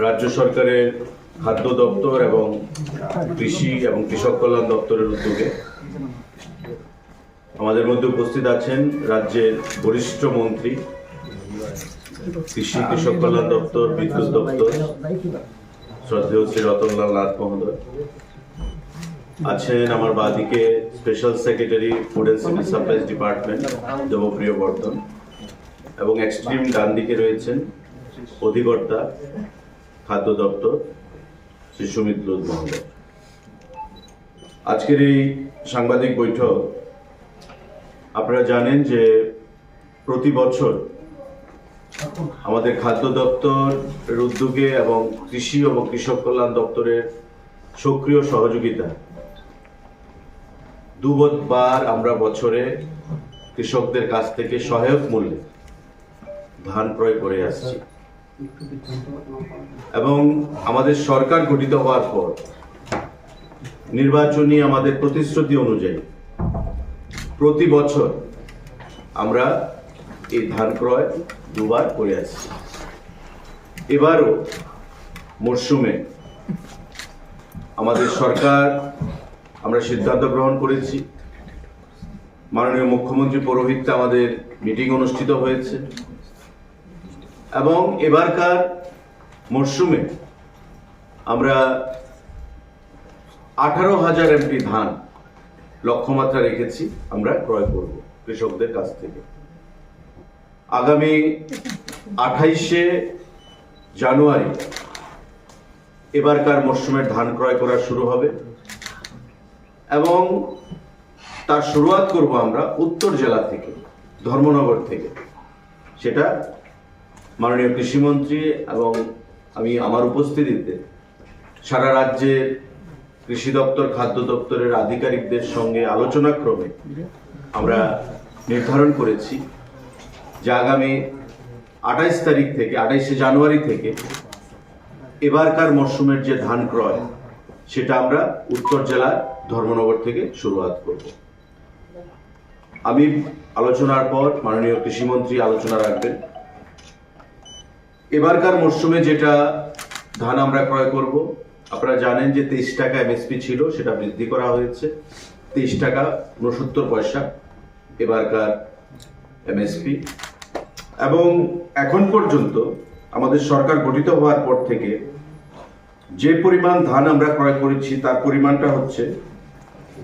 রাজ্য সরকারের খাদ্য দপ্তর এবং কৃষি এবং কৃষক কল্যাণ দপ্তরের উদ্যোগে আমাদের মধ্যে উপস্থিত আছেন রাজ্যের বরিষ্ঠ মন্ত্রী, কৃষি কৃষক কল্যাণ দপ্তর, বিদ্যুৎ দপ্তর শ্রদ্ধেয় শ্রী রতনলাল নাথ মহোদয় আছেন। আমার বাদিকে special secretary food and civil supplies department Debapriya Bardhan, এবং এক্সট্রিম ডান দিকে রয়েছেন অধিকর্তা খাদ্য দপ্তর শ্রী সুমিত লোধ মহোদয়। আজকের এই সাংবাদিক বৈঠক আপনারা জানেন যে প্রতি বছর আমাদের খাদ্য দপ্তরের উদ্যোগে এবং কৃষি এবং কৃষক কল্যাণ দপ্তরের সক্রিয় সহযোগিতা দুবার আমরা বছরে কৃষকদের কাছ থেকে সহায়ক মূল্যে ধান ক্রয় করে আসছি, এবং আমাদের সরকার গঠিত হওয়ার পর নির্বাচনী আমাদের প্রতিশ্রুতি অনুযায়ী প্রতি বছর আমরা এই ধান ক্রয় দুবার করে আসছি। এবারও মরশুমে আমাদের সরকার আমরা সিদ্ধান্ত গ্রহণ করেছি, মাননীয় মুখ্যমন্ত্রী পৌরোহিত্যে আমাদের মিটিং অনুষ্ঠিত হয়েছে, এবং এবারকার মরশুমে আমরা 18,000 এমটি ধান লক্ষ্যমাত্রা রেখেছি আমরা ক্রয় করব কৃষকদের কাছ থেকে। আগামী 28শে জানুয়ারি এবারকার মরশুমের ধান ক্রয় করা শুরু হবে, এবং তার শুরুয়াত করব আমরা উত্তর জেলা থেকে, ধর্মনগর থেকে। সেটা মাননীয় কৃষিমন্ত্রী এবং আমি আমার উপস্থিতিতে সারা রাজ্যের কৃষি দপ্তর, খাদ্য দপ্তরের আধিকারিকদের সঙ্গে আলোচনা ক্রমে আমরা নির্ধারণ করেছি যে আগামী 28শে জানুয়ারি থেকে এবারকার মরশুমের যে ধান ক্রয় সেটা আমরা উত্তর জেলার ধর্মনগর থেকে শুরুয়াত করব। আমি আলোচনার পর মাননীয় কৃষিমন্ত্রী আলোচনা রাখবেন। এবারকার মরশুমে যেটা ধান আমরা ক্রয় করব, আপনারা জানেন যে 23 টাকা এমএসপি ছিল, সেটা বৃদ্ধি করা হয়েছে 23 টাকা 69 পয়সা এবারকার এমএসপি। এবং এখন পর্যন্ত আমাদের সরকার গঠিত হওয়ার পর থেকে যে পরিমাণ ধান আমরা ক্রয় করেছি তার পরিমাণটা হচ্ছে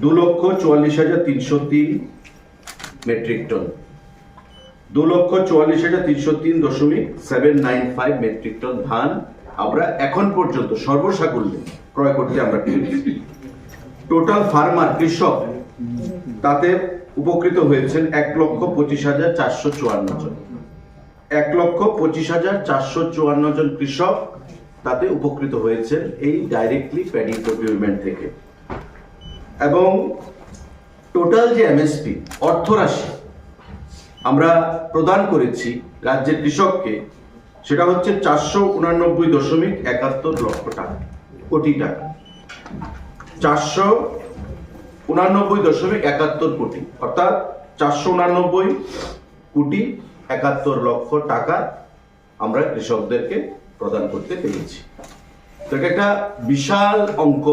2,44,303 মেট্রিক টন। 2,44,303.795 মেট্রিক টন ধান আমরা এখন পর্যন্ত সর্বসাকুল্যে ক্রয় করতে আমরা পেরেছি। টোটাল ফার্মার, কৃষক তাতে উপকৃত হয়েছেন 1,25,454 জন। 1,25,454 জন কৃষক তাতে উপকৃত হয়েছেন এই ডাইরেক্টলি প্যাডি প্রকিউরমেন্ট থেকে। এবং টোটাল যে এমএসপি অর্থরাশি আমরা প্রদান করেছি রাজ্যের কৃষককে, সেটা হচ্ছে 489.71 লক্ষ টাকা, কোটি টাকা। 489.71 কোটি, অর্থাৎ 489.71 লক্ষ টাকা আমরা কৃষকদেরকে প্রদান করতে পেরেছি। তো এটা একটা বিশাল অঙ্ক,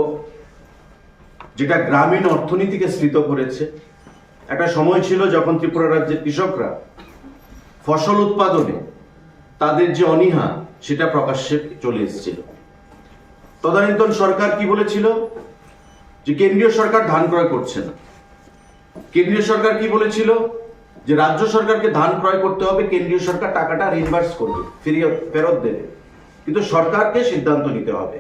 যেটা গ্রামীণ অর্থনীতিকে স্ফীত করেছে। একটা সময় ছিল যখন ত্রিপুরা রাজ্যের কৃষকরা ফসল উৎপাদনে তাদের যে অনীহা সেটা প্রকাশ্যে চলে এসেছিল। তদানীন্তন সরকার কি বলেছিল যে কেন্দ্রীয় সরকার ধান ক্রয় করছে না। কেন্দ্রীয় সরকার কি বলেছিল যে রাজ্য সরকারকে ধান ক্রয় করতে হবে, কেন্দ্রীয় সরকার টাকাটা রিইম্বার্স করবে, ফেরত দেবে। কিন্তু সরকারকে সিদ্ধান্ত নিতে হবে।